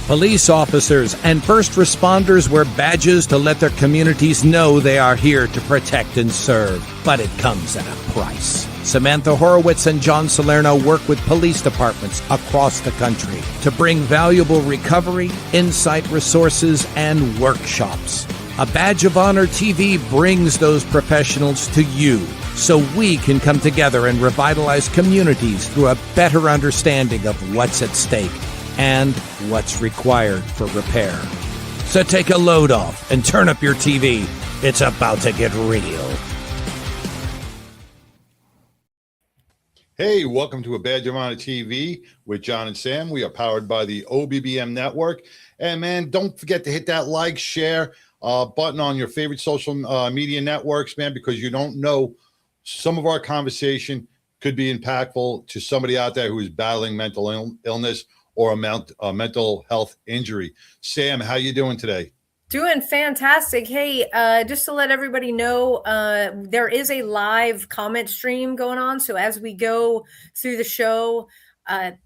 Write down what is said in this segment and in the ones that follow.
Police officers and first responders wear badges to let their communities know they are here to protect and serve. But it comes at a price. Samantha Horwitz and John Salerno work with police departments across the country to bring valuable recovery, insight resources, and workshops. A Badge of Honor TV brings those professionals to you so we can come together and revitalize communities through a better understanding of what's at stake and what's required for repair. So take a load off and turn up your TV. It's about to get real. Hey, welcome to A Badge of Honor TV with John and Sam. We are powered by the OBBM network. And man, don't forget to hit that like, share button on your favorite social media networks, man, because you don't know, some of our conversation could be impactful to somebody out there who is battling mental illness or a mental health injury. Sam, how you doing today? Doing fantastic. Hey, just to let everybody know, there is a live comment stream going on. So as we go through the show,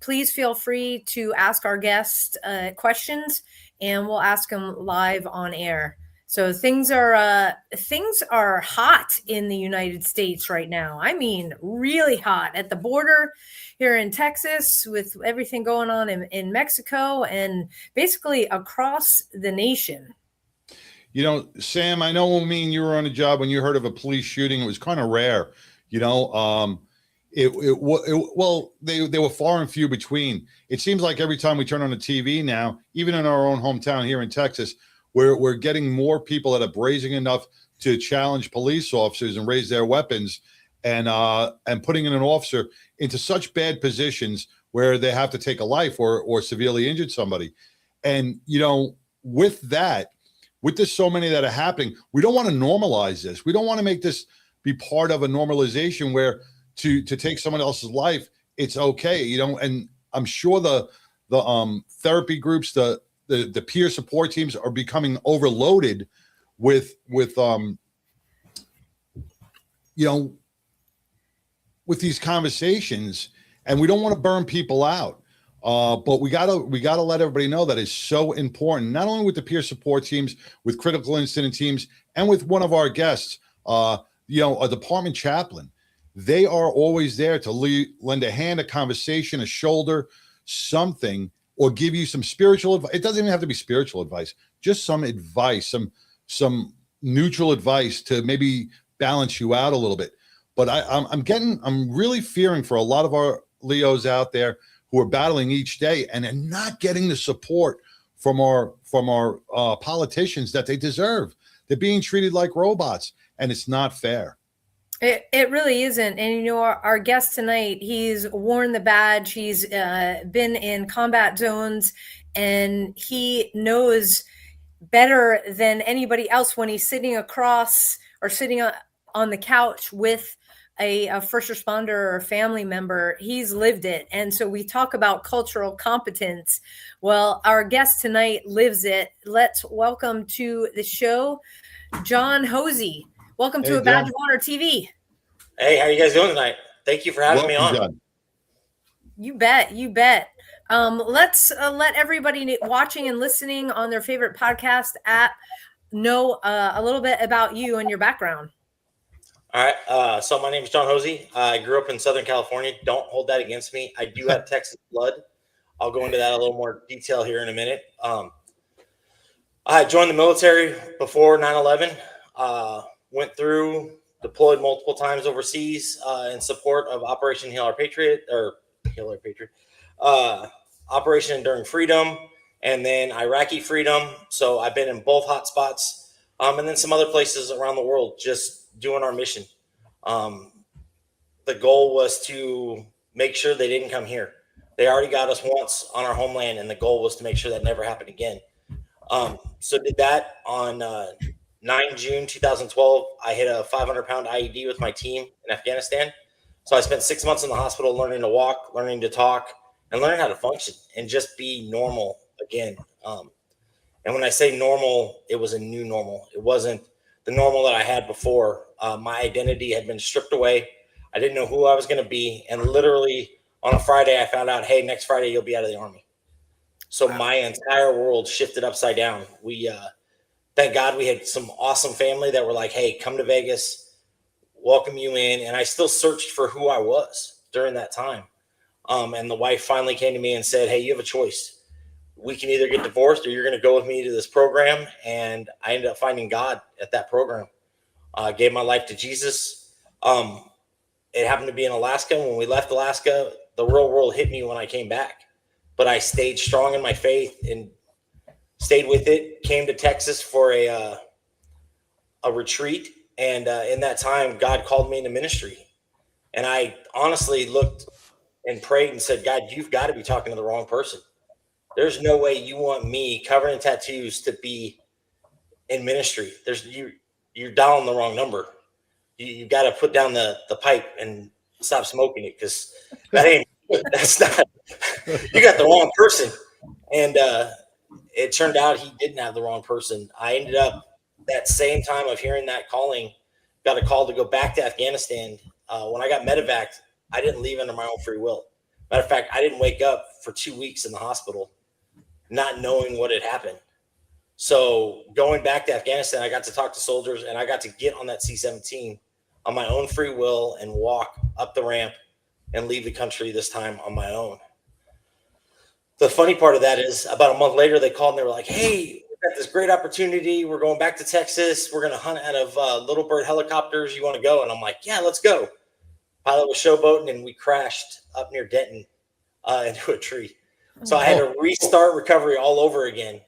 please feel free to ask our guests questions, and we'll ask them live on air. So things are hot in the United States right now. I mean, really hot at the border here in Texas, with everything going on in Mexico and basically across the nation. You know, Sam, I know when me and you were on a job, when you heard of a police shooting, it was kind of rare. You know, they were far and few between. It seems like every time we turn on the TV now, even in our own hometown here in Texas, we're getting more people that are brazen enough to challenge police officers and raise their weapons, and putting in an officer into such bad positions where they have to take a life or severely injured somebody. And, you know, with that, with this, so many that are happening, we don't want to normalize this. We don't want to make this be part of a normalization where to take someone else's life, it's okay, you know. And I'm sure the therapy groups, the peer support teams are becoming overloaded with you know, with these conversations, and we don't want to burn people out. But we gotta let everybody know that it's so important, not only with the peer support teams, with critical incident teams, and with one of our guests, you know, a department chaplain. They are always there to lend a hand, a conversation, a shoulder, something, or give you some spiritual advice. It doesn't even have to be spiritual advice, just some advice, some neutral advice to maybe balance you out a little bit. But I'm really fearing for a lot of our Leos out there who are battling each day and are not getting the support from our politicians that they deserve. They're being treated like robots, and it's not fair. It really isn't. And, you know, our guest tonight, he's worn the badge. He's been in combat zones, and he knows better than anybody else when he's sitting across or sitting on the couch with a first responder or a family member. He's lived it. And so we talk about cultural competence. Well, our guest tonight lives it. Let's welcome to the show, John Hosea. Welcome to A Badge of Honor TV. Hey, how are you guys doing tonight? Thank you for having me on. John. You bet. You bet. Let's let everybody watching and listening on their favorite podcast app know a little bit about you and your background. All right. So my name is John Hosea. I grew up in Southern California. Don't hold that against me. I do have Texas blood. I'll go into that a little more detail here in a minute. I joined the military before 9/11. Went through, deployed multiple times overseas in support of Operation Hail Our Patriot, Operation Enduring Freedom, and then Iraqi Freedom. So I've been in both hot spots, and then some other places around the world just doing our mission. The goal was to make sure they didn't come here. They already got us once on our homeland, and the goal was to make sure that never happened again. So did that on 9 June 2012. I hit a 500-pound IED with my team in Afghanistan. So I spent 6 months in the hospital learning to walk, learning to talk, and learning how to function and just be normal again. And when I say normal, it was a new normal. It wasn't the normal that I had before. My identity had been stripped away. I didn't know who I was going to be. And literally on a Friday, I found out, hey, next Friday, you'll be out of the Army. So my entire world shifted upside down. We, thank God we had some awesome family that were like, hey, come to Vegas, welcome you in. And I still searched for who I was during that time. And the wife finally came to me and said, hey, you have a choice. We can either get divorced or you're going to go with me to this program. And I ended up finding God at that program. Gave my life to Jesus. It happened to be in Alaska. When we left Alaska, the real world hit me when I came back. But I stayed strong in my faith and stayed with it. Came to Texas for a retreat. And in that time, God called me into ministry. And I honestly looked and prayed and said, God, you've got to be talking to the wrong person. There's no way you want me covered in tattoos to be in ministry. You're dialing the wrong number. You got to put down the pipe and stop smoking it, because that's not, you got the wrong person. And it turned out he didn't have the wrong person. I ended up that same time of hearing that calling, got a call to go back to Afghanistan. When I got medevaced, I didn't leave under my own free will. Matter of fact, I didn't wake up for 2 weeks in the hospital, not knowing what had happened. So going back to Afghanistan, I got to talk to soldiers, and I got to get on that C-17 on my own free will and walk up the ramp and leave the country, this time on my own. The funny part of that is about a month later, they called and they were like, hey, we've got this great opportunity. We're going back to Texas. We're going to hunt out of Little Bird helicopters. You want to go? And I'm like, yeah, let's go. Pilot was showboating, and we crashed up near Denton into a tree. So I had to restart recovery all over again.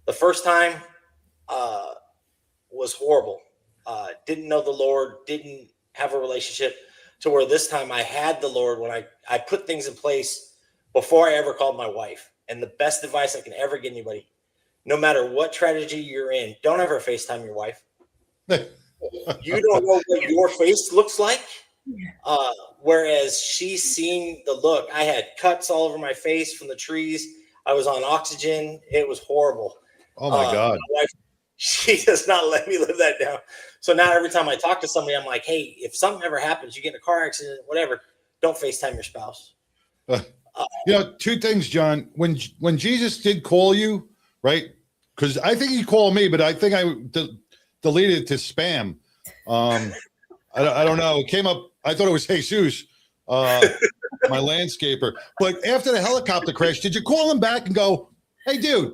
The first time was horrible. Didn't know the Lord, didn't have a relationship, to where this time I had the Lord when I put things in place before I ever called my wife. And the best advice I can ever give anybody, no matter what tragedy you're in, don't ever FaceTime your wife. You don't know what your face looks like. Whereas she's seen the look. I had cuts all over my face from the trees. I was on oxygen. It was horrible. Oh my God. My wife, she does not let me live that down. So now every time I talk to somebody, I'm like, hey, if something ever happens, you get in a car accident, whatever, don't FaceTime your spouse. Two things, John. When Jesus did call you, right? Because I think he called me, but I think I deleted it to spam. I don't know. It came up. I thought it was Jesus, my landscaper. But after the helicopter crash, did you call him back and go, hey, dude,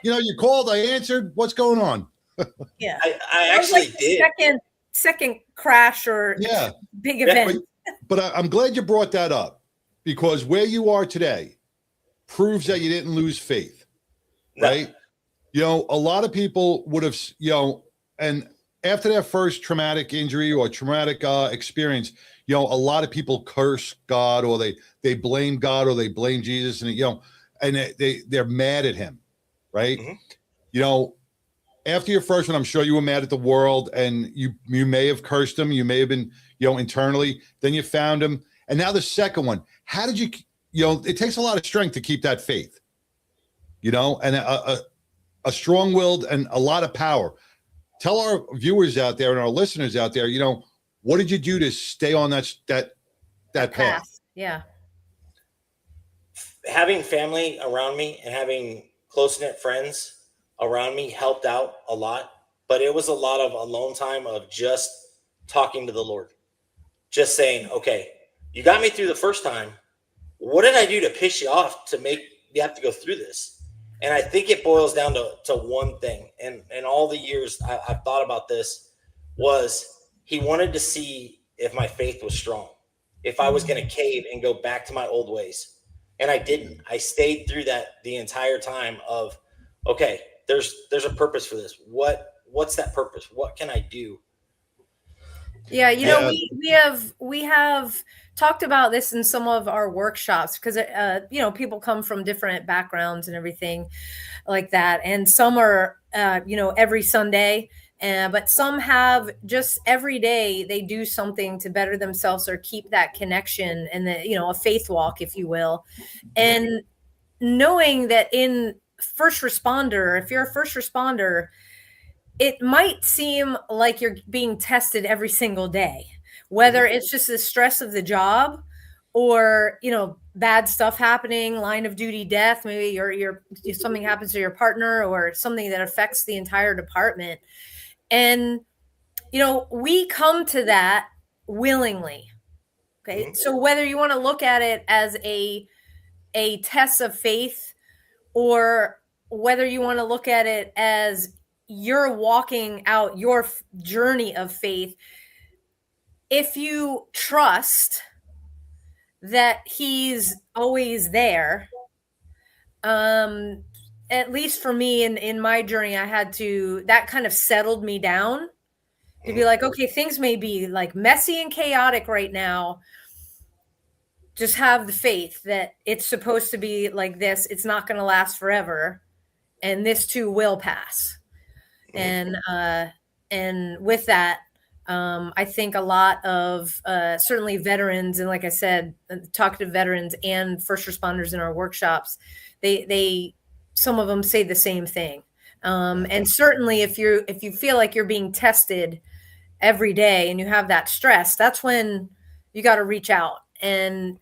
you called, I answered. What's going on? Yeah. I actually like did. Second crash or big event. But I'm glad you brought that up, because where you are today proves that you didn't lose faith, right? No. A lot of people would have, and after their first traumatic injury or traumatic experience, a lot of people curse God, or they blame God, or they blame Jesus, and and they're mad at him, right? Mm-hmm. After your first one, I'm sure you were mad at the world, and you may have cursed him, you may have been, internally. Then you found him, and now the second one. How did you? It takes a lot of strength to keep that faith, and a strong-willed and a lot of power. Tell our viewers out there and our listeners out there, what did you do to stay on that path? Yeah. Having family around me and having close-knit friends around me helped out a lot, but it was a lot of alone time of just talking to the Lord, just saying, okay, you got me through the first time. What did I do to piss you off to make you have to go through this? And I think it boils down to one thing. And all the years I've thought about this was he wanted to see if my faith was strong, if I was going to cave and go back to my old ways. And I didn't. I stayed through that the entire time of, okay, there's a purpose for this. What's that purpose? What can I do? Yeah, we have talked about this in some of our workshops, because people come from different backgrounds and everything like that, and some are every Sunday, but some have just every day they do something to better themselves or keep that connection and a faith walk, if you will. And knowing that in first responder, if you're a first responder, it might seem like you're being tested every single day, whether it's just the stress of the job or, bad stuff happening, line of duty death, maybe something happens to your partner or something that affects the entire department. And, we come to that willingly. Okay. Mm-hmm. So whether you want to look at it as a test of faith, or whether you want to look at it as you're walking out your journey of faith, if you trust that he's always there, at least for me in my journey, that kind of settled me down to be like, okay, things may be like messy and chaotic right now. Just have the faith that it's supposed to be like this. It's not going to last forever. And this too will pass. And with that, I think a lot of certainly veterans, and like I said, talk to veterans and first responders in our workshops, they some of them say the same thing. And certainly if you feel like you're being tested every day and you have that stress, that's when you got to reach out. And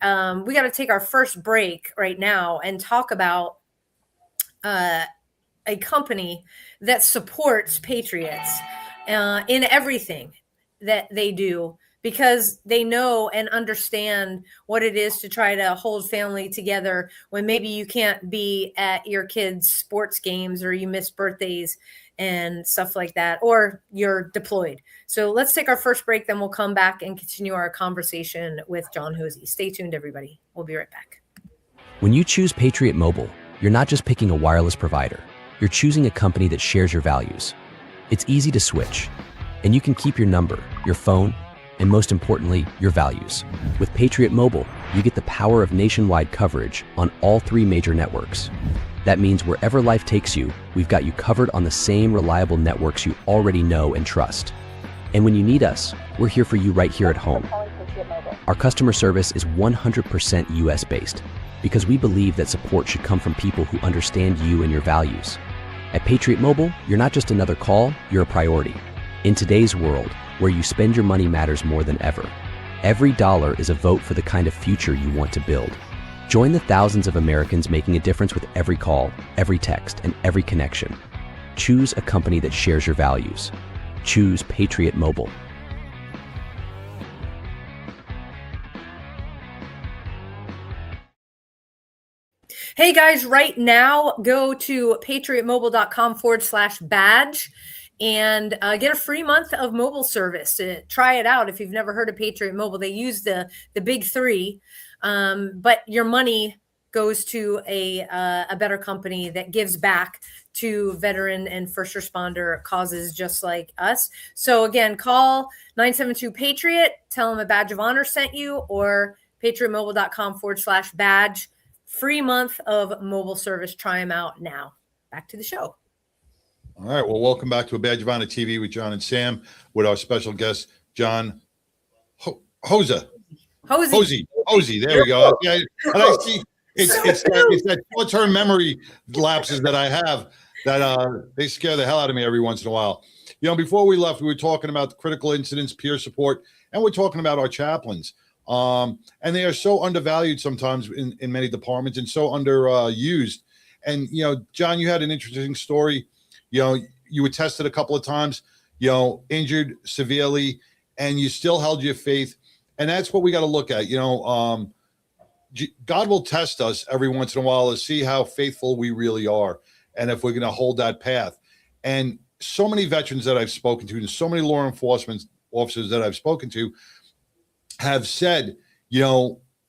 we got to take our first break right now and talk about a company that supports patriots in everything that they do, because they know and understand what it is to try to hold family together when maybe you can't be at your kids' sports games, or you miss birthdays and stuff like that, or you're deployed. So let's take our first break, then we'll come back and continue our conversation with John Hosea. Stay tuned, everybody. We'll be right back. When you choose Patriot Mobile, you're not just picking a wireless provider. You're choosing a company that shares your values. It's easy to switch, and you can keep your number, your phone, and most importantly, your values. With Patriot Mobile, you get the power of nationwide coverage on all 3 major networks. That means wherever life takes you, we've got you covered on the same reliable networks you already know and trust. And when you need us, we're here for you right here at home. Our customer service is 100% US-based, because we believe that support should come from people who understand you and your values. At Patriot Mobile, you're not just another call, you're a priority. In today's world, where you spend your money matters more than ever, every dollar is a vote for the kind of future you want to build. Join the thousands of Americans making a difference with every call, every text, and every connection. Choose a company that shares your values. Choose Patriot Mobile. Hey guys, right now, go to patriotmobile.com/badge and get a free month of mobile service to try it out. If you've never heard of Patriot Mobile, they use the big 3, but your money goes to a better company that gives back to veteran and first responder causes just like us. So again, call 972-PATRIOT, tell them a Badge of Honor sent you, or patriotmobile.com/badge. Free month of mobile service. Try them out now. Back to the show. All right. Well, welcome back to A Badge of Honor TV with John and Sam, with our special guest, John Hosea. Hosea. There we go. Yeah, and I see it's that short-term memory lapses that I have that they scare the hell out of me every once in a while. Before we left, we were talking about the critical incidents, peer support, and we're talking about our chaplains. And they are so undervalued sometimes in many departments, and so underused. And, John, you had an interesting story. You were tested a couple of times, injured severely, and you still held your faith. And that's what we got to look at. God will test us every once in a while to see how faithful we really are, and if we're going to hold that path. And so many veterans that I've spoken to, and so many law enforcement officers that I've spoken to, have said,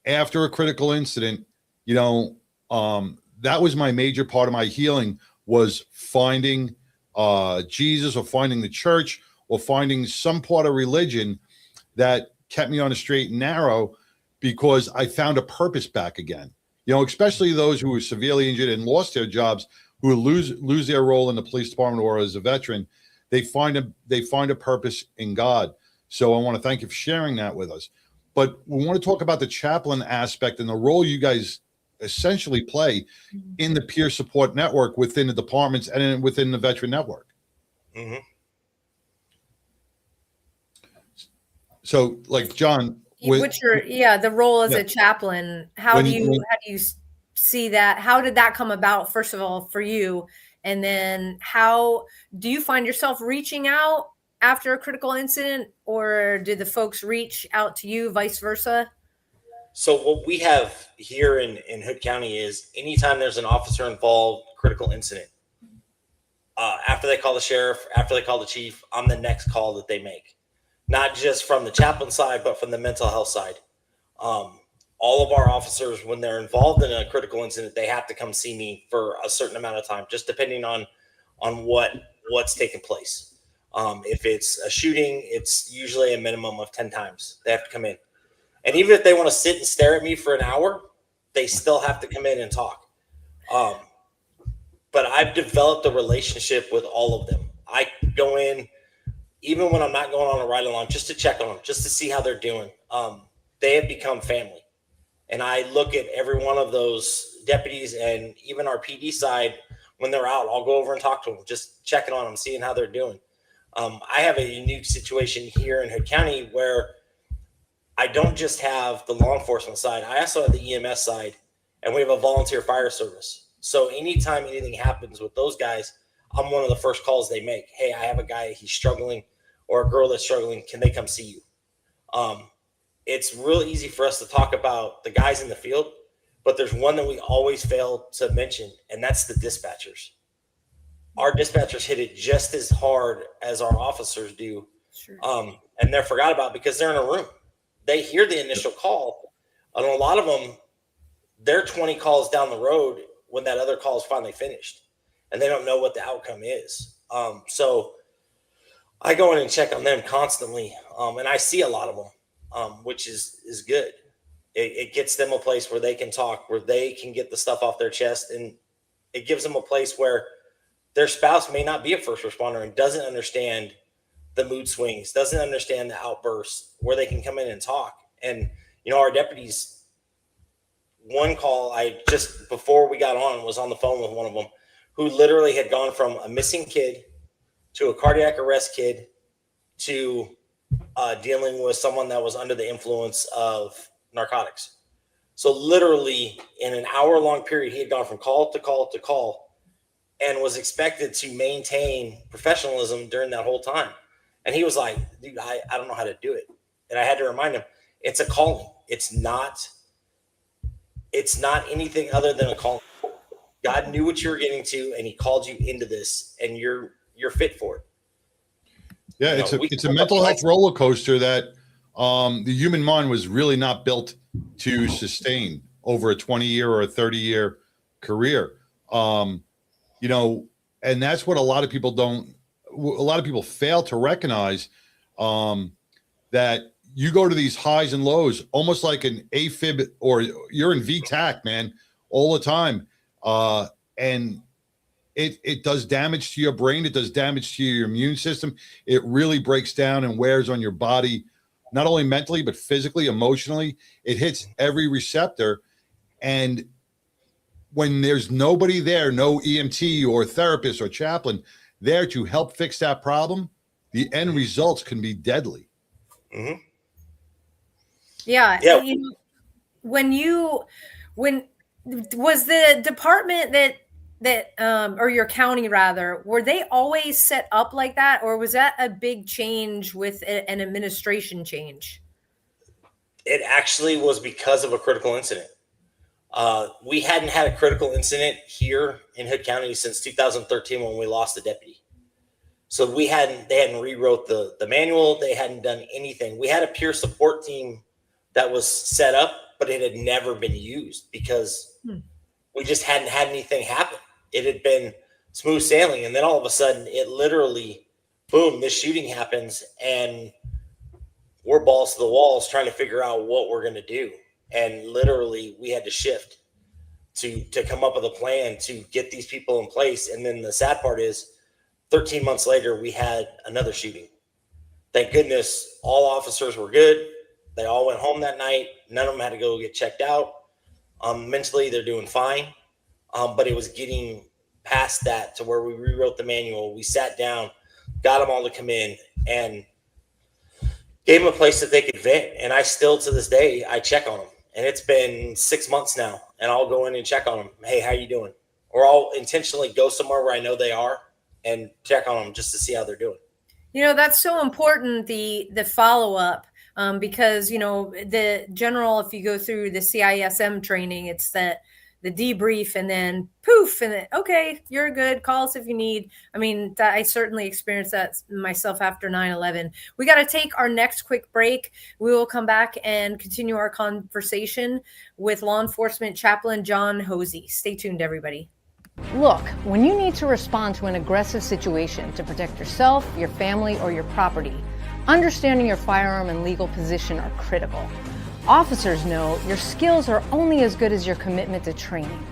after a critical incident, that was my major part of my healing, was finding Jesus, or finding the church, or finding some part of religion that kept me on a straight and narrow, because I found a purpose back again. Especially those who were severely injured and lost their jobs, who lose their role in the police department or as a veteran, they find a purpose in God. So I want to thank you for sharing that with us. But we want to talk about the chaplain aspect and the role you guys essentially play in the peer support network within the departments and within the veteran network. Mm-hmm. So, like, John, what's your the role as Yeah. a chaplain? How When do you- you when- how do you see that? How did that come about, first of all, for you? And then how do you find yourself reaching out after a critical incident, or do the folks reach out to you, vice versa? So what we have here in Hood County is anytime there's an officer involved critical incident, after they call the sheriff, after they call the chief, I'm the next call that they make. Not just from the chaplain side, but from the mental health side. All of our officers, when they're involved in a critical incident, they have to come see me for a certain amount of time, just depending on what's taking place. If it's a shooting, it's usually a minimum of 10 times they have to come in. And even if they want to sit and stare at me for an hour, they still have to come in and talk. But I've developed a relationship with all of them. I go in, even when I'm not going on a ride along, just to check on them, just to see how they're doing. They have become family. And I look at every one of those deputies and even our PD side, when they're out, I'll go over and talk to them, just checking on them, seeing how they're doing. I have a unique situation here in Hood County where I don't just have the law enforcement side. I also have the EMS side, and we have a volunteer fire service. So anytime anything happens with those guys, I'm one of the first calls they make. Hey, I have a guy, he's struggling, or a girl that's struggling. Can they come see you? It's real easy for us to talk about the guys in the field, but there's one that we always fail to mention, and that's the dispatchers. Our dispatchers hit it just as hard as our officers do. Sure. And they're forgot about because they're in a room. They hear the initial call, and a lot of them, they're 20 calls down the road when that other call is finally finished, and they don't know what the outcome is. So I go in and check on them constantly, and I see a lot of them, which is good. It gets them a place where they can talk, where they can get the stuff off their chest, and it gives them a place where their spouse may not be a first responder and doesn't understand the mood swings, doesn't understand the outbursts, where they can come in and talk. And, our deputies, one call I just before we got on was on the phone with one of them who literally had gone from a missing kid to a cardiac arrest kid to dealing with someone that was under the influence of narcotics. So literally in an hour-long period, he had gone from call to call to call and was expected to maintain professionalism during that whole time. And he was like, dude, I don't know how to do it. And I had to remind him, it's a calling. It's not anything other than a calling. God knew what you were getting to, and he called you into this, and you're fit for it. Yeah, it's a mental health roller coaster that the human mind was really not built to sustain over a 20-year or a 30-year career. And that's what a lot of people fail to recognize, that you go to these highs and lows, almost like an AFib, or you're in VTAC, man, all the time. And it does damage to your brain. It does damage to your immune system. It really breaks down and wears on your body, not only mentally, but physically, emotionally. It hits every receptor. And when there's nobody there, no EMT or therapist or chaplain there to help fix that problem, the end results can be deadly. Mm-hmm. Yeah. Yeah. When was the department that or your county rather, were they always set up like that, or was that a big change with an administration change? It actually was because of a critical incident. We hadn't had a critical incident here in Hood County since 2013 when we lost the deputy. So they hadn't rewrote the manual. They hadn't done anything. We had a peer support team that was set up, but it had never been used because we just hadn't had anything happen. It had been smooth sailing. And then all of a sudden it literally, boom, this shooting happens and we're balls to the walls trying to figure out what we're going to do. And literally we had to shift to come up with a plan to get these people in place. And then the sad part is 13 months later, we had another shooting. Thank goodness all officers were good. They all went home that night. None of them had to go get checked out. Mentally, they're doing fine. But it was getting past that to where we rewrote the manual. We sat down, got them all to come in, and gave them a place that they could vent. And I still, to this day, I check on them. And it's been 6 months now, and I'll go in and check on them. Hey, how you doing? Or I'll intentionally go somewhere where I know they are and check on them just to see how they're doing. That's so important, the follow-up, because, the general, if you go through the CISM training, it's the debrief and then poof, and then, okay, you're good. Call us if you need. I mean, I certainly experienced that myself after 9/11. We got to take our next quick break. We will come back and continue our conversation with law enforcement chaplain John Hosea. Stay tuned, everybody. Look, when you need to respond to an aggressive situation to protect yourself, your family, or your property, understanding your firearm and legal position are critical. Officers know your skills are only as good as your commitment to training.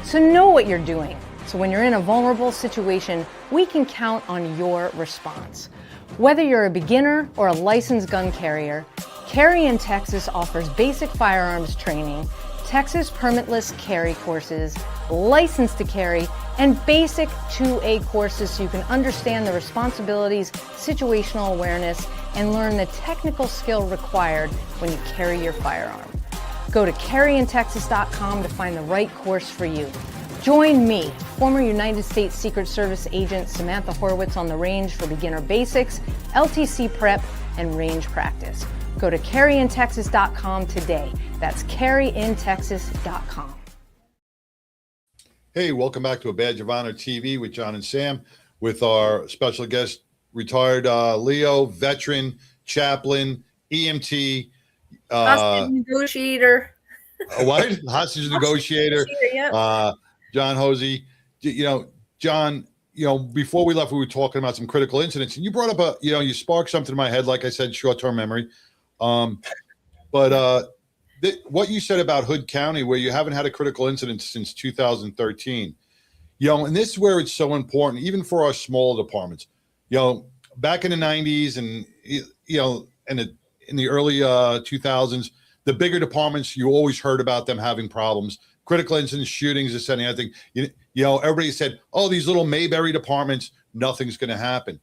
So know what you're doing. So when you're in a vulnerable situation, we can count on your response. Whether you're a beginner or a licensed gun carrier, Carry in Texas offers basic firearms training, Texas permitless carry courses, license to carry, and basic 2A courses so you can understand the responsibilities, situational awareness, and learn the technical skill required when you carry your firearm. Go to carryintexas.com to find the right course for you. Join me, former United States Secret Service agent Samantha Horwitz, on the range for beginner basics, LTC prep, and range practice. Go to carryintexas.com today. That's carryintexas.com. Hey, welcome back to A Badge of Honor TV with John and Sam, with our special guest, retired Leo, veteran, chaplain, EMT. Hostage negotiator. What? Hostage negotiator. Yeah. John Hosea. John, before we left, we were talking about some critical incidents, and you brought up you sparked something in my head, like I said, short-term memory. What you said about Hood County, where you haven't had a critical incident since 2013, and this is where it's so important, even for our smaller departments. Back in the 90s and in the early 2000s, the bigger departments, you always heard about them having problems, critical incidents, shootings, this and anything. Everybody said, "Oh, these little Mayberry departments, nothing's going to happen."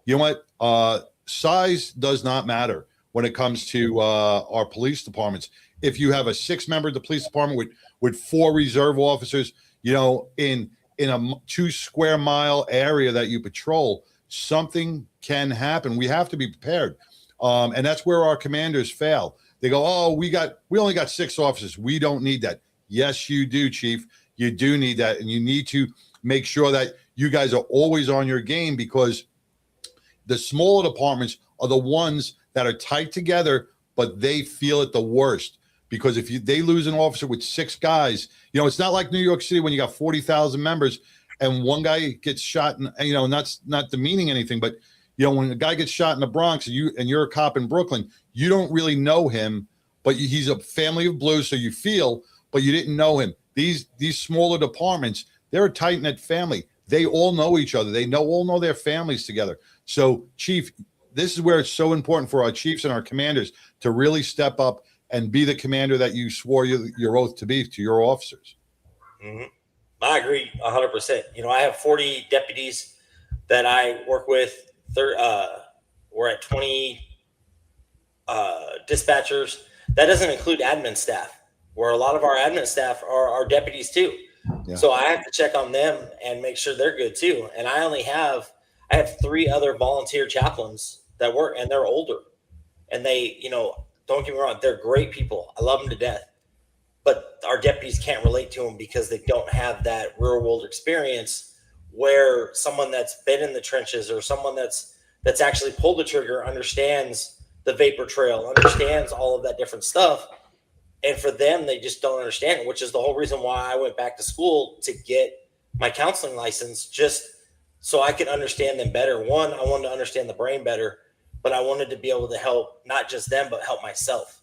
You know what? Size does not matter when it comes to our police departments. If you have a 6-member police department with 4 reserve officers, in a 2 square mile area that you patrol, something can happen. We have to be prepared. And that's where our commanders fail. They go, "Oh, we only got 6 officers. We don't need that." Yes, you do, Chief. You do need that. And you need to make sure that you guys are always on your game, because the smaller departments are the ones that are tight together, but they feel it the worst. Because if they lose an officer with 6 guys, it's not like New York City when you got 40,000 members and one guy gets shot. And that's not demeaning anything, but when a guy gets shot in the Bronx and you're a cop in Brooklyn, you don't really know him, but he's a family of blue, so you feel, but you didn't know him. These smaller departments, they're a tight-knit family. They all know each other. They all know their families together. So, Chief, this is where it's so important for our chiefs and our commanders to really step up and be the commander that you swore your oath to be to your officers. Mm-hmm. I agree 100%. I have 40 deputies that I work with. We're at 20 dispatchers. That doesn't include admin staff, where a lot of our admin staff are our deputies too. Yeah. So I have to check on them and make sure they're good too. And I have 3 other volunteer chaplains that work, and they're older, and they, don't get me wrong, they're great people. I love them to death, but our deputies can't relate to them because they don't have that real world experience, where someone that's been in the trenches or someone that's actually pulled the trigger understands the vapor trail, understands all of that different stuff. And for them, they just don't understand it, which is the whole reason why I went back to school to get my counseling license, just so I could understand them better. One, I wanted to understand the brain better, but I wanted to be able to help not just them, but help myself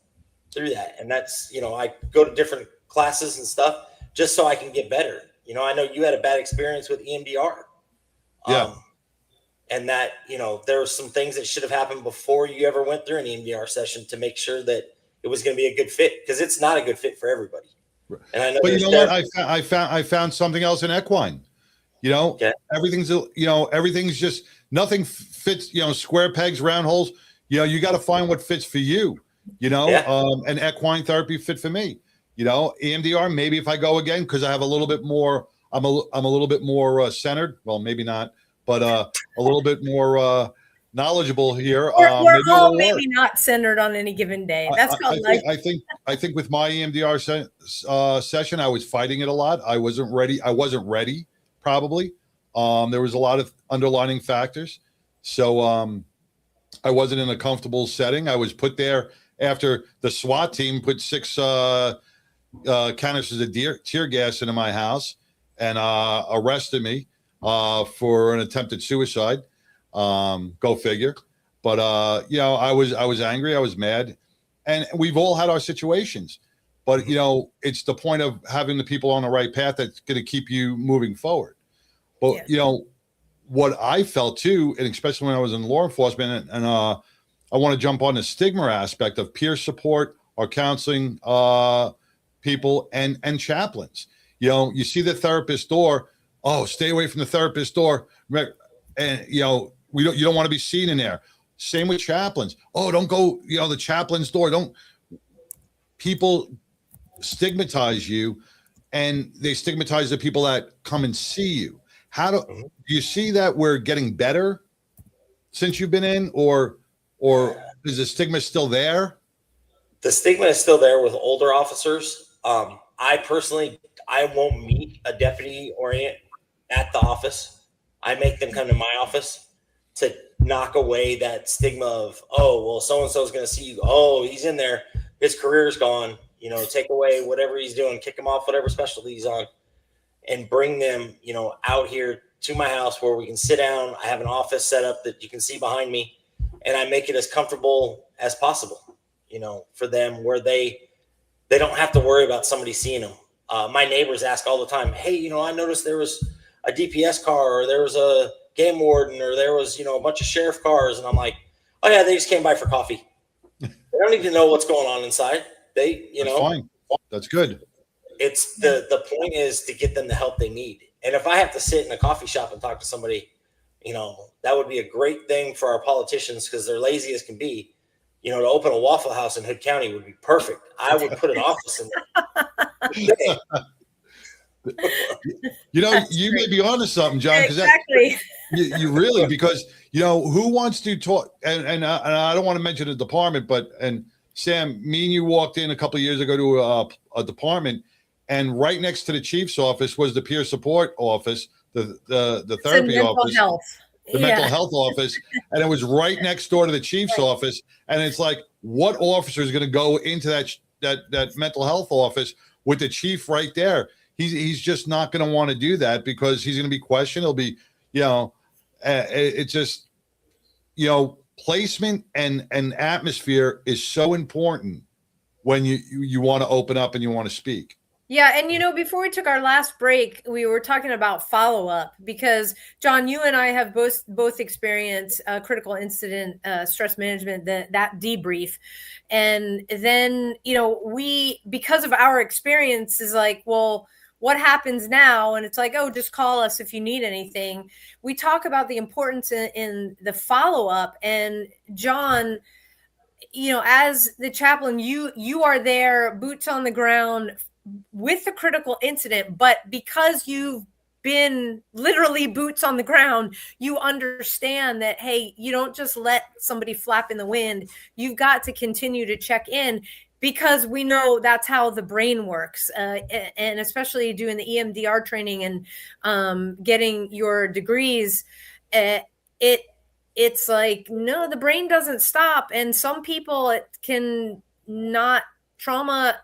through that. And that's, I go to different classes and stuff just so I can get better. I know you had a bad experience with EMDR. Yeah. And that, there were some things that should have happened before you ever went through an EMDR session to make sure that it was going to be a good fit, because it's not a good fit for everybody. And I know, but what? I found something else in equine. Okay. Everything's just, nothing fits, square pegs, round holes. You got to find what fits for you, and equine therapy fit for me, EMDR, maybe if I go again, cause I have a little bit more, I'm a little bit more centered. Well, maybe not, but a little bit more knowledgeable here. We're all maybe not centered on any given day. That's called life. I think with my EMDR session, I was fighting it a lot. I wasn't ready, probably. There was a lot of underlining factors. So I wasn't in a comfortable setting. I was put there after the SWAT team put 6 canisters of tear gas into my house and arrested me for an attempted suicide. Go figure. But I was angry. I was mad, and we've all had our situations. But it's the point of having the people on the right path that's going to keep you moving forward. But what I felt too, and especially when I was in law enforcement, and I want to jump on the stigma aspect of peer support or counseling people and chaplains. You see the therapist door. Oh, stay away from the therapist door. And you don't want to be seen in there. Same with chaplains. Oh, don't go, the chaplain's door. People stigmatize you, and they stigmatize the people that come and see you. How do you see that we're getting better since you've been in, or is the stigma still there? The stigma is still there with older officers. I personally won't meet a deputy at the office. I make them come to my office to knock away that stigma of, oh, well, so-and-so is going to see you. Oh, he's in there. His career's gone. Take away whatever he's doing, kick him off whatever specialty he's on, and bring them, out here to my house where we can sit down. I have an office set up that you can see behind me, and I make it as comfortable as possible, for them, where they don't have to worry about somebody seeing them. My neighbors ask all the time, hey, I noticed there was a DPS car, or there was a game warden, or there was, a bunch of sheriff cars. And I'm like, oh yeah, they just came by for coffee. They don't even know what's going on inside. That's fine. That's good. It's the point is to get them the help they need. And if I have to sit in a coffee shop and talk to somebody, that would be a great thing for our politicians, because they're lazy as can be. To open a Waffle House in Hood County would be perfect. I would put an office in there. You may be onto something, John. Exactly. You really, because who wants to talk? And I don't want to mention the department, and Sam, me and you walked in a couple of years ago to a department, and right next to the chief's office was the peer support office, the therapy office, the mental health office, and it was right next door to the chief's office. And it's like, what officer is going to go into that mental health office with the chief right there? He's just not going to want to do that, because he's going to be questioned. He'll be, it's just, placement and atmosphere is so important when you want to open up and you want to speak. Yeah. And, before we took our last break, we were talking about follow-up, because John, you and I have both experienced critical incident stress management, that debrief. And then, we, because of our experience, is like, well, what happens now? And it's like, oh, just call us if you need anything. We talk about the importance in the follow-up. And John, as the chaplain, you are there, boots on the ground with the critical incident, but because you've been literally boots on the ground, you understand that, hey, you don't just let somebody flap in the wind. You've got to continue to check in, because we know that's how the brain works. And especially doing the EMDR training and getting your degrees, it's like, no, the brain doesn't stop. And some people, it can not, trauma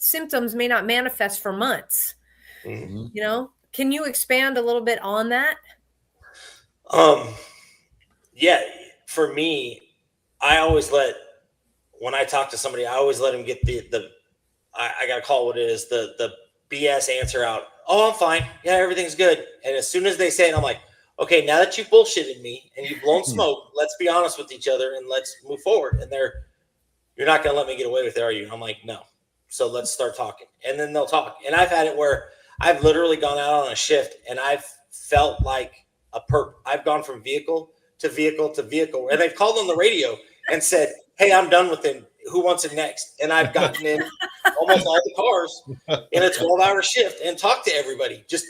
symptoms may not manifest for months. Mm-hmm. Can you expand a little bit on that? Yeah, for me, when I talk to somebody, I always let them get I got to call it what it is, the BS answer out. Oh, I'm fine. Yeah, everything's good. And as soon as they say it, I'm like, okay, now that you bullshitted me and you've blown smoke, let's be honest with each other and let's move forward. And you're not going to let me get away with it, are you? I'm like, no. So let's start talking. And then they'll talk. And I've had it where I've literally gone out on a shift and I've felt like a perp. I've gone from vehicle to vehicle to vehicle. And they've called on the radio. and said, "Hey, I'm done with him. Who wants it next?" And I've gotten in almost all the cars in a 12-hour shift and talked to everybody. Just,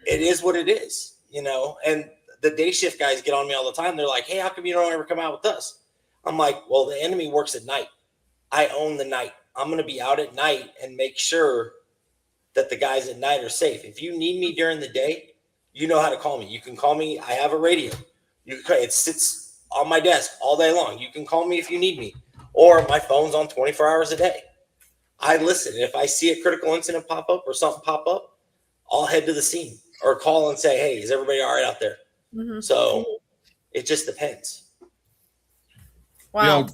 it is what it is, you know. And the day shift guys get on me all the time. They're like, "Hey, how come you don't ever come out with us?" I'm like, "Well, the enemy works at night. I own the night. I'm going to be out at night and make sure that the guys at night are safe. If you need me during the day, you know how to call me. You can call me. I have a radio. It sits on my desk all day long. You can call me if you need me, or my phone's on 24 hours a day. I listen. If I see a critical incident pop up or something pop up, I'll head to the scene or call and say, "Hey, is everybody all right out there?" Mm-hmm. So it just depends. Wow.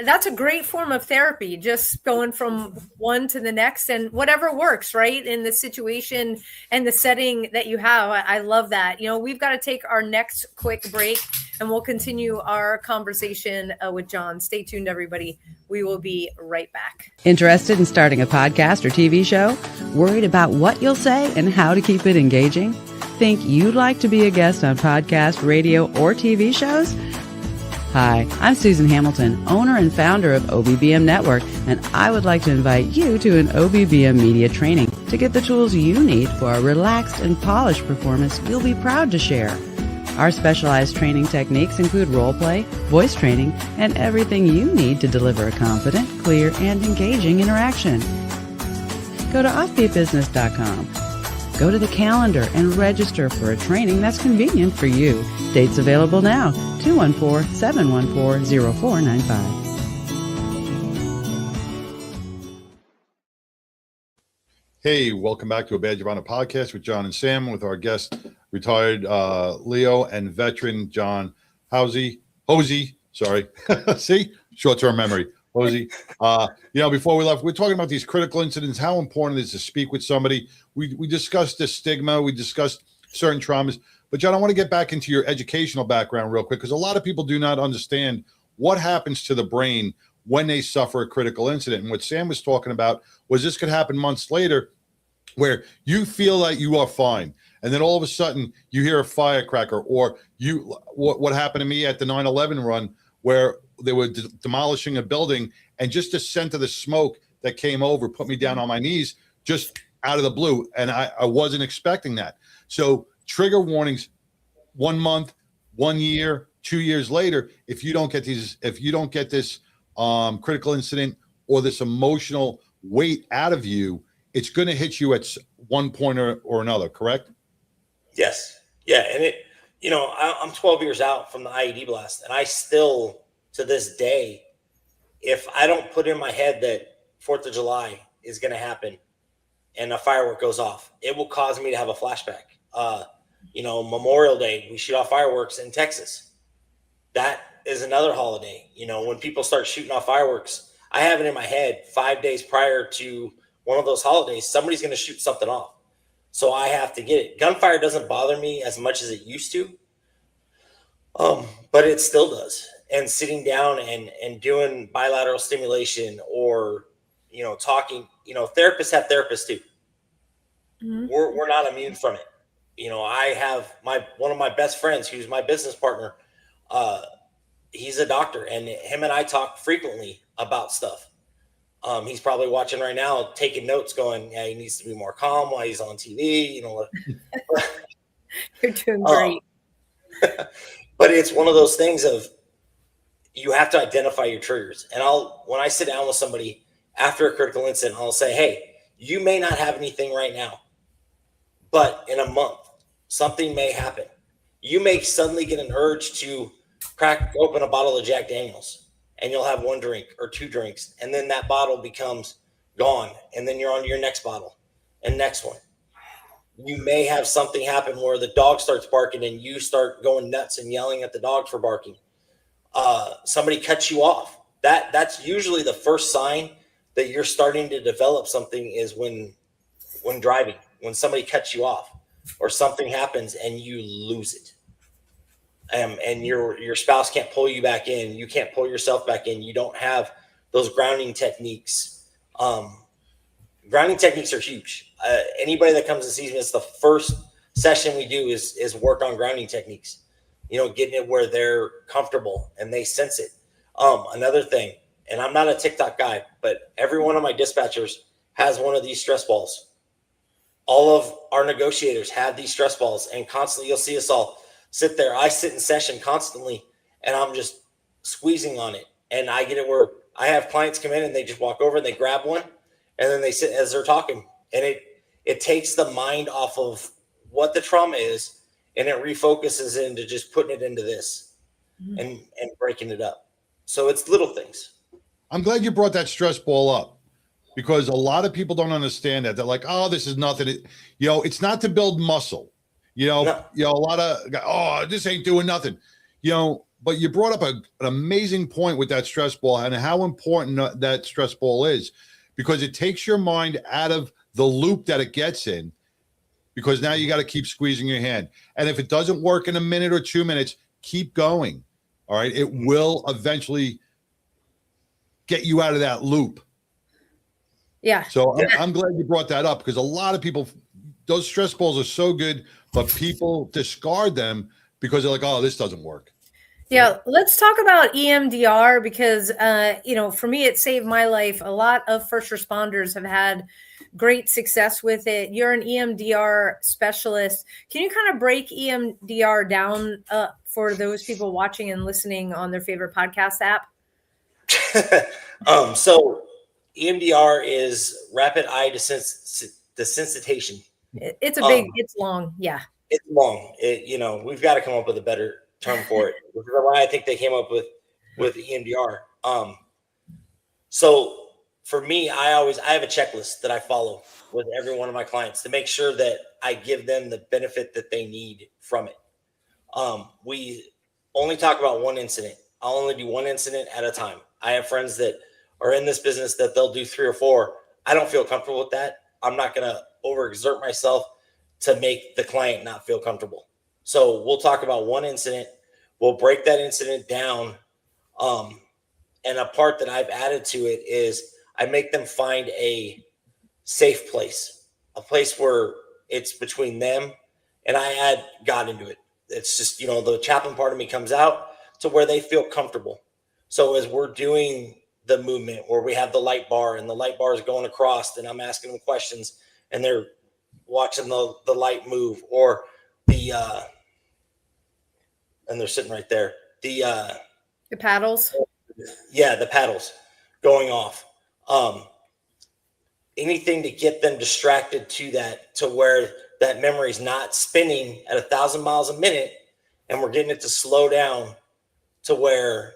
That's a great form of therapy, just going from one to the next and whatever works, right? In the situation and the setting that you have. I love that. You know, we've got to take our next quick break and we'll continue our conversation with John. Stay tuned, everybody. We will be right back. Interested in starting a podcast or TV show? Worried about what you'll say and how to keep it engaging? Think you'd like to be a guest on podcast, radio, or TV shows? Hi, I'm Susan Hamilton, owner and founder of OBBM Network, and I would like to invite you to an OBBM media training to get the tools you need for a relaxed and polished performance you'll be proud to share. Our specialized training techniques include role play, voice training, and everything you need to deliver a confident, clear, and engaging interaction. Go to offbeatbusiness.com. Go to the calendar and register for a training that's convenient for you. Dates available now, 214-714-0495. Hey, welcome back to a Badge of Honor podcast with John and Sam, with our guest, retired Leo, and veteran John Hosea. Sorry. See? Short-term memory. Hosea. Before we left, we're talking about these critical incidents, how important it is to speak with somebody. We discussed the stigma. We discussed certain traumas. But, John, I want to get back into your educational background real quick, because a lot of people do not understand what happens to the brain when they suffer a critical incident. And what Sam was talking about was this could happen months later, where you feel like you are fine. And then all of a sudden you hear a firecracker, or what happened to me at the 9/11 run, where they were demolishing a building, and just the scent of the smoke that came over put me down on my knees just out of the blue. And I wasn't expecting that. So trigger warnings, 1 month, 1 year, 2 years later, if you don't get this critical incident or this emotional weight out of you, it's going to hit you at one point or another, correct? Yes. Yeah. And I'm 12 years out from the IED blast, and I still, to this day, if I don't put in my head that 4th of July is going to happen and a firework goes off, it will cause me to have a flashback. Memorial Day, we shoot off fireworks in Texas. That is another holiday. When people start shooting off fireworks, I have it in my head 5 days prior to one of those holidays, somebody's going to shoot something off. So I have to get it. Gunfire doesn't bother me as much as it used to. But it still does. And sitting down and doing bilateral stimulation, or, talking, therapists have therapists too. Mm-hmm. We're not immune from it. I have one of my best friends, who's my business partner. He's a doctor, and him and I talk frequently about stuff. He's probably watching right now, taking notes, going, "Yeah, he needs to be more calm while he's on TV." You're doing great. But it's one of those things of, you have to identify your triggers. And when I sit down with somebody after a critical incident, I'll say, "Hey, you may not have anything right now, but in a month, something may happen. You may suddenly get an urge to crack open a bottle of Jack Daniels, and you'll have 1 drink or 2 drinks. And then that bottle becomes gone. And then you're on to your next bottle and next one. You may have something happen where the dog starts barking and you start going nuts and yelling at the dog for barking. Somebody cuts you off. That's usually the first sign that you're starting to develop something, is when driving, when somebody cuts you off or something happens and you lose it. And your spouse can't pull you back in. You can't pull yourself back in. You don't have those grounding techniques. Grounding techniques are huge. Anybody that comes and sees me, it's the first session we do is work on grounding techniques. getting it where they're comfortable and they sense it. Another thing, and I'm not a TikTok guy, but every one of my dispatchers has one of these stress balls. All of our negotiators have these stress balls, and constantly you'll see us all sit there. I sit in session constantly, and I'm just squeezing on it. And I get it where I have clients come in and they just walk over and they grab one, and then they sit as they're talking. And it takes the mind off of what the trauma is, and it refocuses into just putting it into this and breaking it up. So it's little things. I'm glad you brought that stress ball up, because a lot of people don't understand that. They're like, oh, this is nothing. It's not to build muscle. No. A lot of, oh, this ain't doing nothing. But you brought up an amazing point with that stress ball and how important that stress ball is, because it takes your mind out of the loop that it gets in, because now you got to keep squeezing your hand. And if it doesn't work in a minute or 2 minutes, keep going. All right. It will eventually get you out of that loop. Yeah. So I'm glad you brought that up, because a lot of people, those stress balls are so good, but people discard them because they're like, oh, this doesn't work. Yeah, let's talk about EMDR, because, for me, it saved my life. A lot of first responders have had great success with it. You're an EMDR specialist. Can you kind of break EMDR down for those people watching and listening on their favorite podcast app? So EMDR is rapid eye desensitization. It's it's long. Yeah. It's long. We've got to come up with a better term for it, which is why I think they came up with EMDR. So for me, I have a checklist that I follow with every one of my clients to make sure that I give them the benefit that they need from it. We only talk about one incident. I'll only do one incident at a time. I have friends that are in this business that they'll do 3 or 4. I don't feel comfortable with that. I'm not going to overexert myself to make the client not feel comfortable. So we'll talk about one incident. We'll break that incident down. And a part that I've added to it is I make them find a safe place, a place where it's between them, and I add God into it. It's just, the chaplain part of me comes out to where they feel comfortable. So as we're doing the movement where we have the light bar and the light bar is going across, and I'm asking them questions and they're watching the light move, or and they're sitting right there. The paddles. Yeah, the paddles going off. Anything to get them distracted to where that memory is not spinning at 1,000 miles a minute, and we're getting it to slow down to where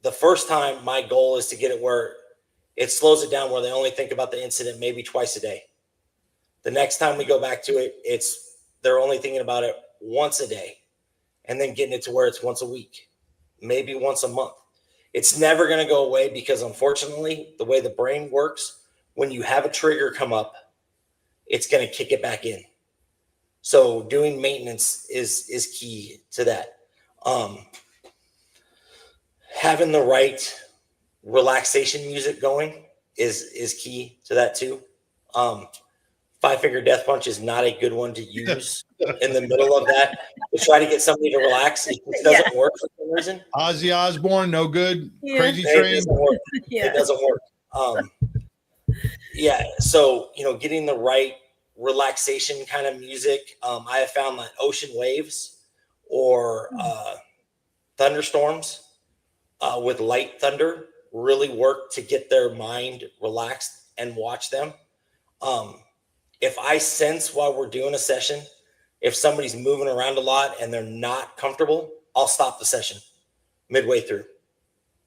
the first time my goal is to get it where it slows it down, where they only think about the incident maybe twice a day. The next time we go back to it, they're only thinking about it once a day, and then getting it to where it's once a week, maybe once a month. It's never going to go away, because unfortunately, the way the brain works, when you have a trigger come up, it's going to kick it back in. So doing maintenance is key to that. Having the right relaxation music going is key to that too. 5-finger death punch is not a good one to use in the middle of that to try to get somebody to relax. It doesn't work for some reason. Ozzy Osbourne, no good. Yeah. Crazy Train. It doesn't work. It doesn't work. So getting the right relaxation kind of music. I have found that ocean waves or thunderstorms with light thunder really work to get their mind relaxed and watch them. If I sense while we're doing a session, if somebody's moving around a lot and they're not comfortable, I'll stop the session midway through.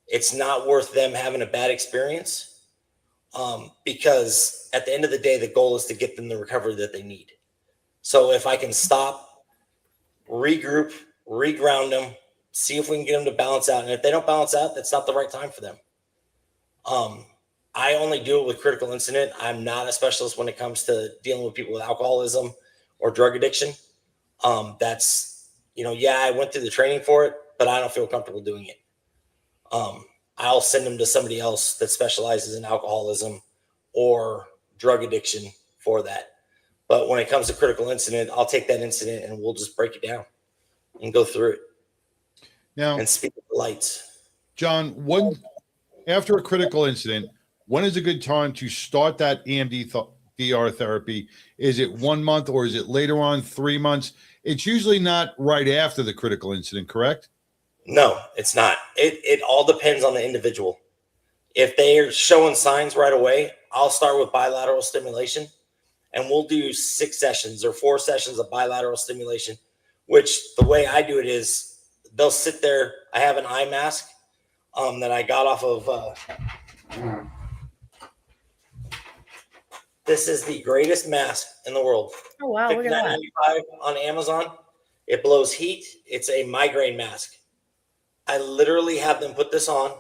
It's not worth them having a bad experience, because at the end of the day, the goal is to get them the recovery that they need. So if I can stop, regroup, reground them, see if we can get them to balance out. And if they don't balance out, that's not the right time for them. I only do it with critical incident. I'm not a specialist when it comes to dealing with people with alcoholism or drug addiction. That's, I went through the training for it, but I don't feel comfortable doing it. I'll send them to somebody else that specializes in alcoholism or drug addiction for that. But when it comes to critical incident, I'll take that incident and we'll just break it down. and go through it Now, and speak with the lights. John, after a critical incident, when is a good time to start that EMDR therapy? Is it 1 month or is it later on, 3 months? It's usually not right after the critical incident, correct? No, it's not. It all depends on the individual. If they're showing signs right away, I'll start with bilateral stimulation, and we'll do 6 sessions or 4 sessions of bilateral stimulation, which the way I do it is they'll sit there. I have an eye mask that I got off of. This is the greatest mask in the world. Oh, wow. Look at that. $59.95 on Amazon. It blows heat. It's a migraine mask. I literally have them put this on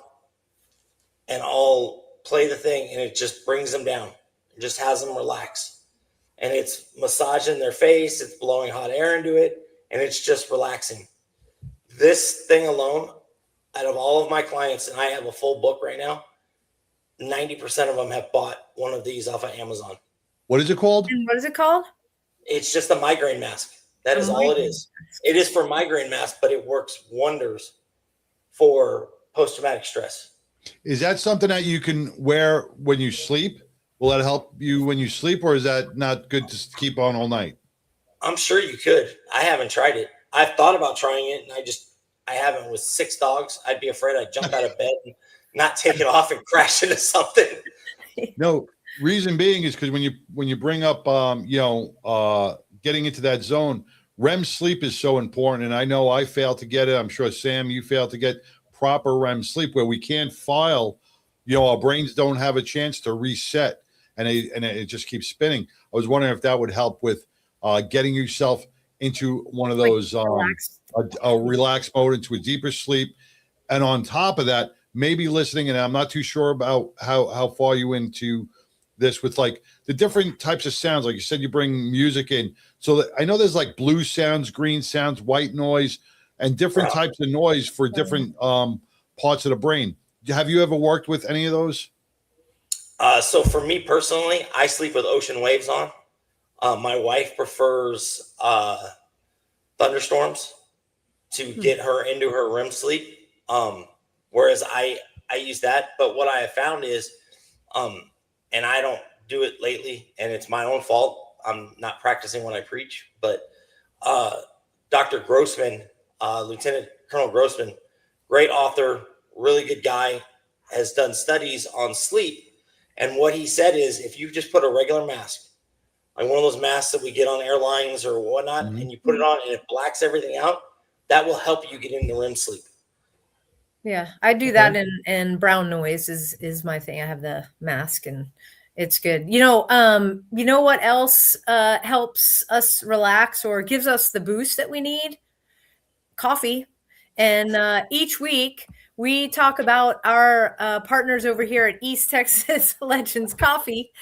and I'll play the thing and it just brings them down. It just has them relax. And it's massaging their face. It's blowing hot air into it. And it's just relaxing. This thing alone, out of all of my clients, and I have a full book right now, 90% of them have bought one of these off of Amazon. What is it called? And what is it called? It's just a migraine mask. That is all it is. It is for migraine mask, but it works wonders for post-traumatic stress. Is that something that you can wear when you sleep? Will that help you when you sleep, or is that not good to keep on all night? I'm sure you could. I haven't tried it. I've thought about trying it, and I haven't. With 6 dogs, I'd be afraid I'd jump out of bed and not take it off and crash into something. No, reason being is because when you bring up getting into that zone, REM sleep is so important. And I know I failed to get it. I'm sure, Sam, you failed to get proper REM sleep where we can't file, our brains don't have a chance to reset and it just keeps spinning. I was wondering if that would help with getting yourself into one of those, a relaxed mode, into a deeper sleep. And on top of that, maybe listening, and I'm not too sure about how far you into this with like the different types of sounds. Like you said, you bring music in. So I know there's like blue sounds, green sounds, white noise, and different types of noise for different parts of the brain. Have you ever worked with any of those? So for me personally, I sleep with ocean waves on. My wife prefers thunderstorms to get her into her REM sleep. Whereas I use that. But what I have found is, and I don't do it lately, and it's my own fault. I'm not practicing when I preach, but Dr. Grossman, Lieutenant Colonel Grossman, great author, really good guy, has done studies on sleep. And what he said is, if you just put a regular mask, like one of those masks that we get on airlines or whatnot, and you put it on and it blacks everything out, that will help you get into REM sleep. Yeah, I do that and brown noise is my thing. I have the mask and it's good. You know what else helps us relax or gives us the boost that we need? Coffee. And each week we talk about our partners over here at East Texas Legends Coffee.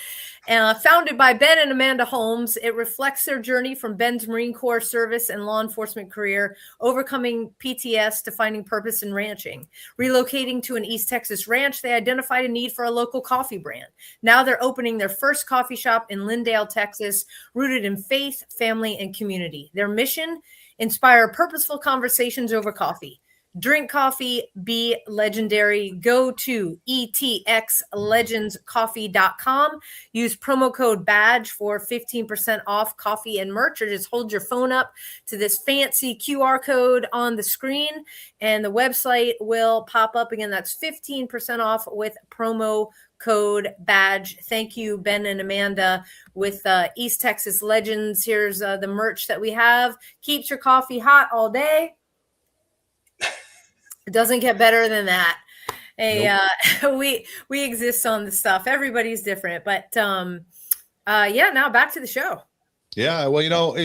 Founded by Ben and Amanda Holmes, it reflects their journey from Ben's Marine Corps service and law enforcement career, overcoming PTSD to finding purpose in ranching. Relocating to an East Texas ranch, they identified a need for a local coffee brand. Now they're opening their first coffee shop in Lindale, Texas, rooted in faith, family, and community. Their mission: inspire purposeful conversations over coffee. Drink coffee, be legendary. Go to etxlegendscoffee.com. Use promo code BADGE for 15% off coffee and merch, or just hold your phone up to this fancy QR code on the screen and the website will pop up again. That's 15% off with promo code BADGE. Thank you, Ben and Amanda with East Texas Legends. Here's the merch that we have. Keeps your coffee hot all day. It doesn't get better than that. We exist on the stuff. Everybody's different, but now back to the show. Yeah, well,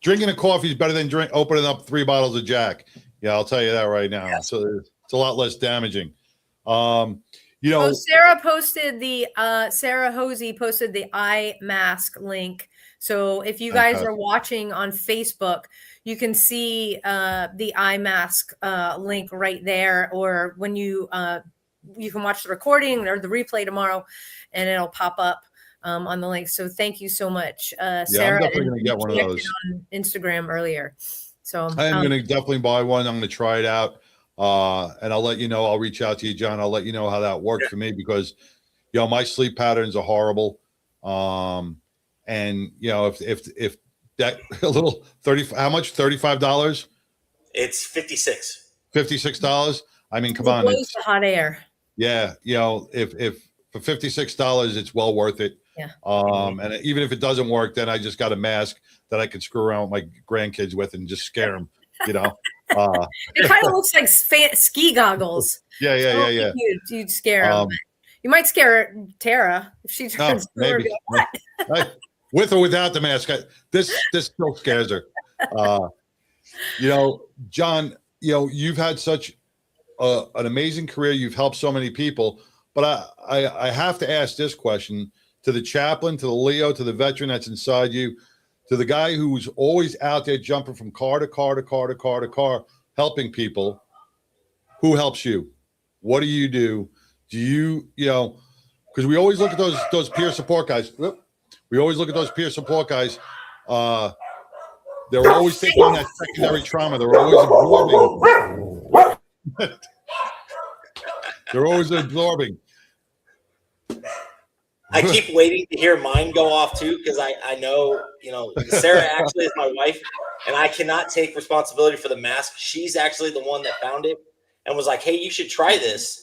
drinking a coffee is better than opening up 3 bottles of Jack. Yeah, I'll tell you that right now. Yeah. So it's a lot less damaging. Sarah posted Sarah Hosea posted the eye mask link. So if you guys are watching on Facebook, you can see the eye mask link right there, or when you can watch the recording or the replay tomorrow, and it'll pop up on the link. So thank you so much, Sarah. I'm definitely going to get one of those on Instagram earlier. So I am going to definitely buy one. I'm going to try it out. And I'll let you know. I'll reach out to you, John. I'll let you know how that worked for me because, my sleep patterns are horrible. And if that a little 30, how much? $35? It's $56. I mean, come on. It's the hot air. Yeah. If for $56, it's well worth it. Yeah. And even if it doesn't work, then I just got a mask that I can screw around with my grandkids with and just scare them, It kind of looks like ski goggles. Yeah. You'd scare them. You might scare Tara if she turns. Maybe. With or without the mask. This still scares her. John, you've had such an amazing career. You've helped so many people. But I have to ask this question to the chaplain, to the Leo, to the veteran that's inside you, to the guy who's always out there jumping from car to car to car to car to car, helping people. Who helps you? What do you do? Do you, because we always look at those peer support guys. We always look at those peer support guys. They're always taking on that secondary trauma. They're always absorbing. They're always absorbing. I keep waiting to hear mine go off too, because I know, Sarah actually is my wife, and I cannot take responsibility for the mask. She's actually the one that found it and was like, "Hey, you should try this."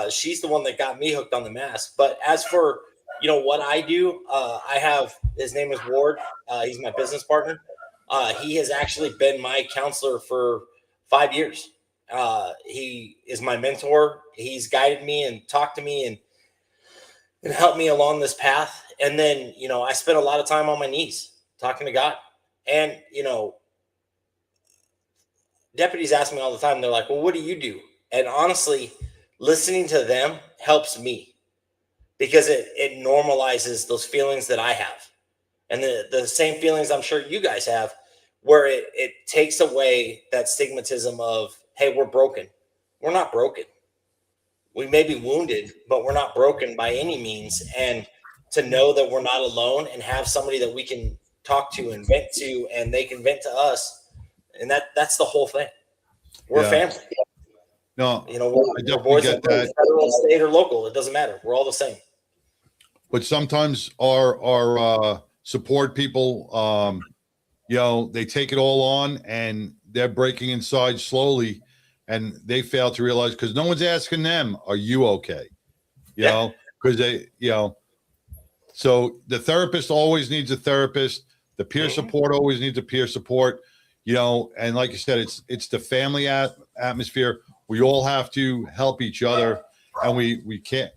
She's the one that got me hooked on the mask. But as for what I do, I have, his name is Ward. He's my business partner. He has actually been my counselor for 5 years. He is my mentor. He's guided me and talked to me and helped me along this path. And then, I spent a lot of time on my knees talking to God. And, deputies ask me all the time, they're like, "Well, what do you do?" And honestly, listening to them helps me because it normalizes those feelings that I have. And the same feelings I'm sure you guys have, where it takes away that stigmatism of, hey, we're broken. We're not broken. We may be wounded, but we're not broken by any means. And to know that we're not alone and have somebody that we can talk to and vent to, and they can vent to us. And that's the whole thing. We're family. No, we're boys get that. Federal, state, or local. It doesn't matter. We're all the same. But sometimes our support people, they take it all on and they're breaking inside slowly, and they fail to realize because no one's asking them, "Are you okay?" Because they, So the therapist always needs a therapist. The peer support always needs a peer support. And like you said, it's the family atmosphere. We all have to help each other, and we can't.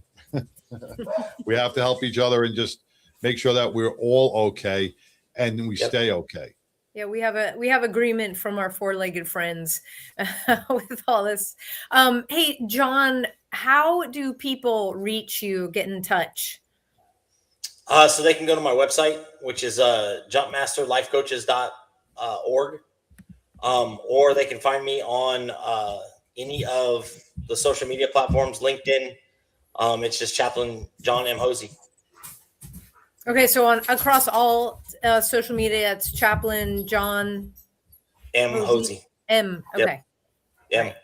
We have to help each other and just make sure that we're all okay and we stay okay. Yeah, we have agreement from our four-legged friends with all this. Hey, John, how do people reach you, get in touch? So they can go to my website, which is jumpmasterlifecoaches.org, or they can find me on any of the social media platforms, LinkedIn. It's just Chaplain John M. Hosea. Okay, so across all social media, it's Chaplain John M. Hosea. M. Okay. Yep.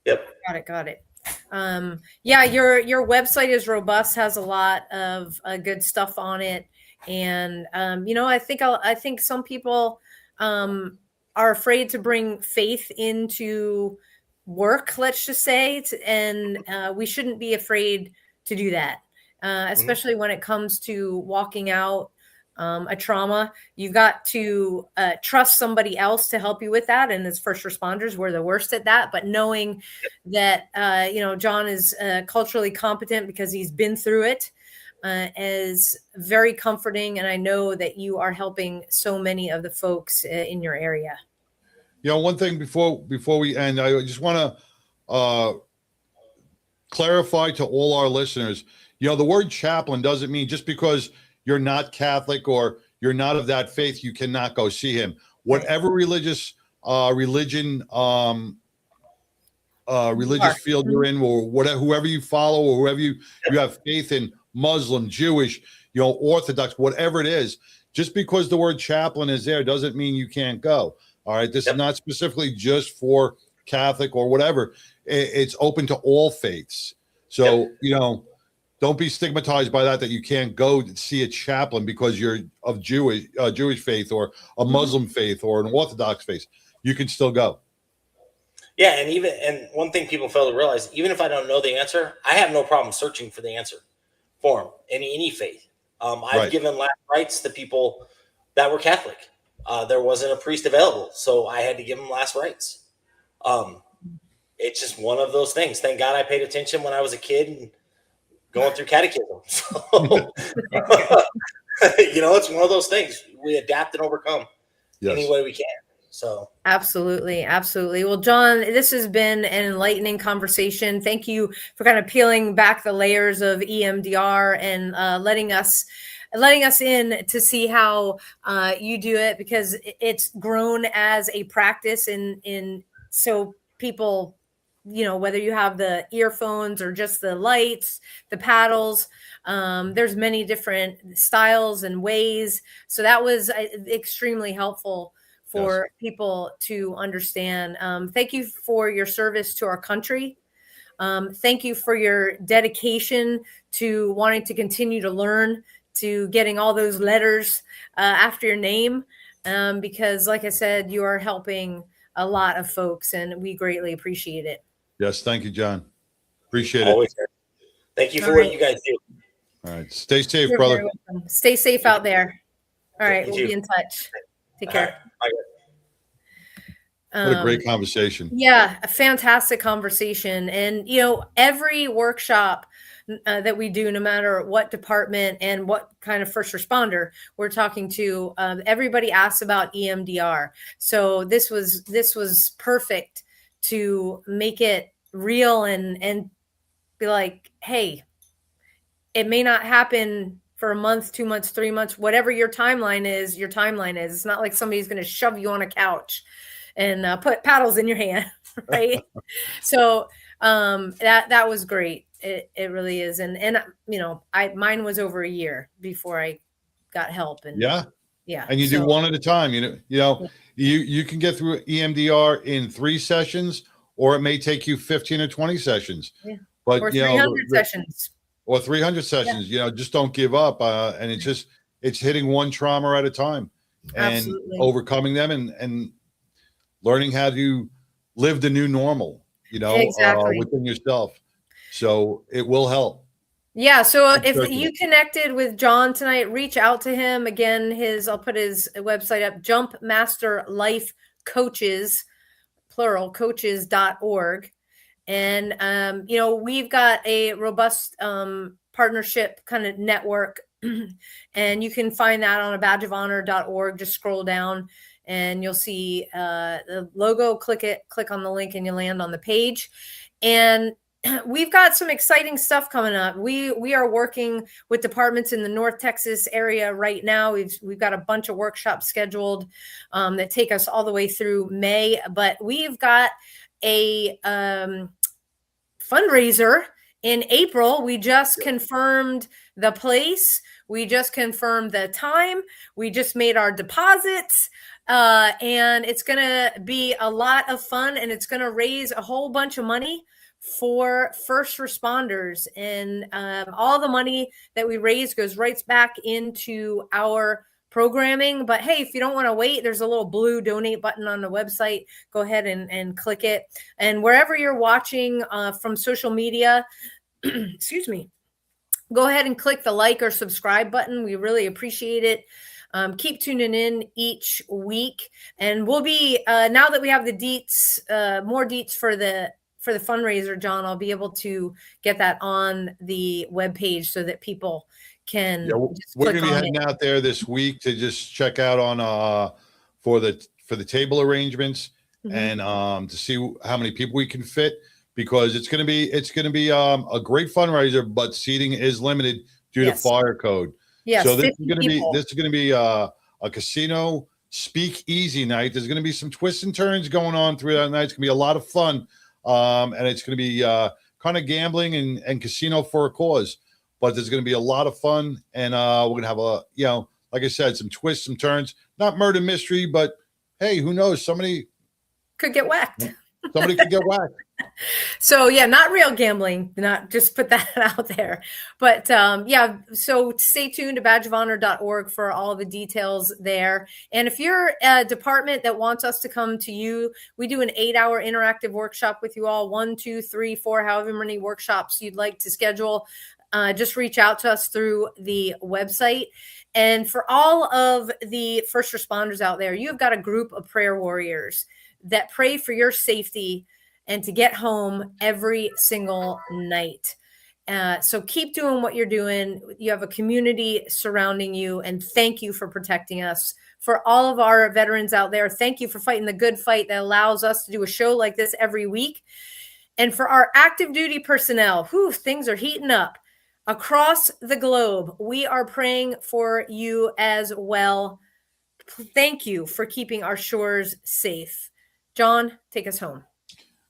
Yep. Got it. Yeah, your website is robust, has a lot of good stuff on it, and I think some people are afraid to bring faith into work, let's just say, and we shouldn't be afraid to do that, especially when it comes to walking out a trauma. You've got to trust somebody else to help you with that. And as first responders, we're the worst at that. But knowing that, John is culturally competent because he's been through it is very comforting. And I know that you are helping so many of the folks in your area. One thing before we end, I just want to clarify to all our listeners, the word chaplain doesn't mean just because you're not Catholic or you're not of that faith, you cannot go see him. Whatever religious religion field you're in, or whatever, whoever you follow, or whoever you have faith in, Muslim, Jewish, Orthodox, whatever it is, just because the word chaplain is there doesn't mean you can't go. All right. This Yep. is not specifically just for Catholic or whatever. It's open to all faiths. So, don't be stigmatized by that you can't go to see a chaplain because you're of Jewish faith or a Muslim faith or an Orthodox faith. You can still go. Yeah, and one thing people fail to realize, even if I don't know the answer, I have no problem searching for the answer for them in any faith. I've given last rites to people that were Catholic. There wasn't a priest available, so I had to give them last rites. It's just one of those things. Thank God I paid attention when I was a kid and going through catechism. So, it's one of those things. We adapt and overcome any way we can. So absolutely. Well, John, this has been an enlightening conversation. Thank you for kind of peeling back the layers of EMDR and letting us in to see how you do it, because it's grown as a practice in so people, whether you have the earphones or just the lights, the paddles, there's many different styles and ways. So that was extremely helpful for people to understand. Thank you for your service to our country. Thank you for your dedication to wanting to continue to learn, to getting all those letters after your name, because like I said, you are helping a lot of folks and we greatly appreciate it. Yes. Thank you, John. Appreciate it. Thank you for what you guys do. All right. Stay safe, You're brother. Stay safe out there. All right. We'll too. be in touch. Take care. What a great conversation. Yeah, a fantastic conversation. And, every workshop that we do, no matter what department and what kind of first responder we're talking to, everybody asks about EMDR. So this was perfect to make it real and be like, hey, it may not happen for a month, 2 months, 3 months, whatever your timeline is. It's not like somebody's going to shove you on a couch and put paddles in your hand, right? So that was great. It really is. And mine was over a year before I got help. And and you do one at a time. You can get through EMDR in 3 sessions, or it may take you 15 or 20 sessions. Yeah. But or 300 sessions. Or 300 sessions. Just don't give up. And it's hitting one trauma at a time and overcoming them and learning how to live the new normal, within yourself. So it will help. Yeah. So if you connected with John tonight, reach out to him. Again, I'll put his website up, Jump Master Life Coaches, plural, coaches.org. And, we've got a robust partnership kind of network, and you can find that on badgeofhonor.org. Just scroll down and you'll see the logo, click on the link and you land on the page. And we've got some exciting stuff coming up. We are working with departments in the North Texas area right now. We've got a bunch of workshops scheduled that take us all the way through May, but we've got a fundraiser in April. We just confirmed the place. We just confirmed the time. We just made our deposits. And it's going to be a lot of fun, and it's going to raise a whole bunch of money for first responders. And all the money that we raise goes right back into our programming. But hey, if you don't want to wait, there's a little blue donate button on the website. Go ahead and click it. And wherever you're watching from social media, excuse me, go ahead and click the like or subscribe button. We really appreciate it. Keep tuning in each week, and we'll be now that we have the deets, more deets for the fundraiser, John, I'll be able to get that on the webpage so that people can. Yeah, we're going to be heading out there this week to just check out on for the table arrangements and to see how many people we can fit, because it's going to be a great fundraiser, but seating is limited due to fire code. Yes, so this is going to be a casino speakeasy night. There's going to be some twists and turns going on through that night. It's going to be a lot of fun, and it's going to be kind of gambling and casino for a cause. But there's going to be a lot of fun, and we're going to have like I said, some twists, some turns. Not murder mystery, but hey, who knows? Somebody Could get whacked. could get whacked. So yeah, not real gambling, not just put that out there. But yeah, so stay tuned to badgeofhonor.org for all the details there. And if you're a department that wants us to come to you, we do an 8-hour interactive workshop with you all, 1, 2, 3, 4, however many workshops you'd like to schedule. Just reach out to us through the website. And for all of the first responders out there, you have got a group of prayer warriors that pray for your safety and to get home every single night. So keep doing what you're doing. You have a community surrounding you, and thank you for protecting us. For all of our veterans out there, thank you for fighting the good fight that allows us to do a show like this every week. And for our active duty personnel, things are heating up across the globe. We are praying for you as well. Thank you for keeping our shores safe. John, take us home.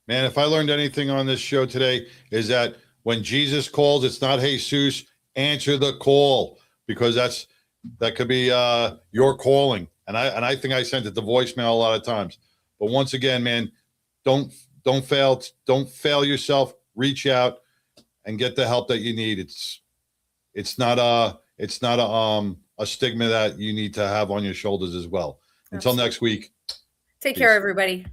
Man, if I learned anything on this show today is that when Jesus calls, it's not Jesus. Answer the call, because that could be your calling. And I think I sent it to voicemail a lot of times. But once again, man, don't fail yourself. Reach out and get the help that you need. It's not a stigma that you need to have on your shoulders as well. Until next week. Take care, everybody.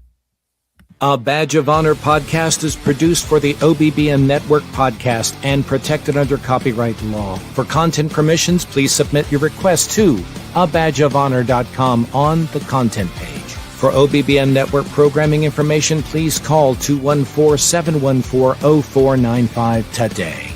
A Badge of Honor podcast is produced for the OBBM Network podcast and protected under copyright law. For content permissions, please submit your request to abadgeofhonor.com on the content page. For OBBM Network programming information, please call 214-714-0495 today.